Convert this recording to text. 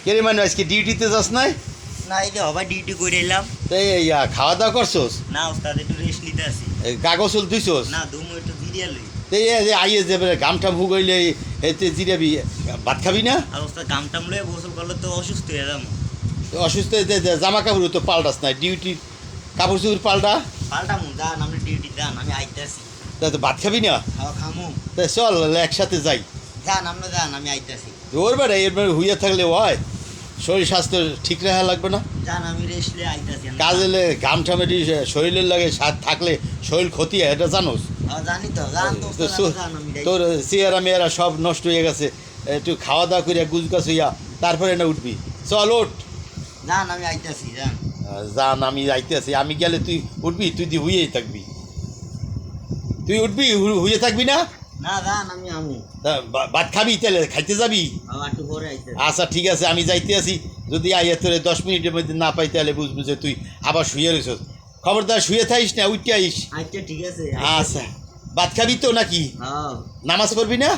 কেরে মানে আজকে ডিউটিতে যাস নাই? না এই যে হবা ডিউটি করে এলাম। তাই খাওয়া দাওয়া করছোস? না ওস্তাদ একটু রেস্ট নিতে আসি। কাগজ উল দুইছোস? না দুমু একটু জিরিয়া লই। তাই যে আইয়ে যে গামটা ভুগইলে এতে জিরাবি, ভাত খাবি না? আর ওস্তাদ গাম টাম লয়ে গোসল করলে তো অসুস্থ হয়ে যাবো। অসুস্থ জামা কাপড় তো পাল্টাস না, ডিউটির কাপড় চোপড় পাল্টা। পাল্টামু যান আপনি ডিউটি যান আমি আইতে আসি। তা তো ভাত খাবি না? খাওয়া খামু। তাই চল একসাথে যাই। যান আপনি যান আমি আইতে আসি। ওর বেড়া এরপরে হুইয়া থাকলে হয়, শরীর স্বাস্থ্য ঠিক রাখা লাগবে না? যান আমি রেস্ট লিয়ে আইতে আসি। কাজে ঘাম ঠামেটি শরীরের লাগে স্বাদ থাকলে শরীর ক্ষতি হয়, এটা জানোস? জানি তো যান তো তো ওস্তাদ, যান আমি যাই। তোর চেয়ারা মেয়েরা সব নষ্ট হয়ে গেছে, একটু খাওয়া দাওয়া করিয়া গুজগাছ হইয়া তারপরে না উঠবি। চল ওঠ। যান আমি আইতে আসি যান। জান আমি যাইতে আছি, আমি গেলে তুই উঠবি, তুই দি হুইয়েই থাকবি। তুই উঠবি, হুইয়ে থাকবি না? না যান আমি আমু। তা ভাত খাবি, তাহলে খাইতে যাবি? আবার একটু পরে আইতে আসি। আচ্ছা ঠিক আছে, আমি যাইতে আছি। যদি আইয়া তোরে 10 মিনিটের মধ্যে না পাই তাহলে বুঝবো যে তুই আবার শুয়ে রয়েছিস। খবরদার শুয়ে থাইস না, উঠতে আইস। আচ্ছা ঠিক আছে। আচ্ছা, ভাত খাবি তো নাকি? হ্যাঁ নামাজ পড়বি না?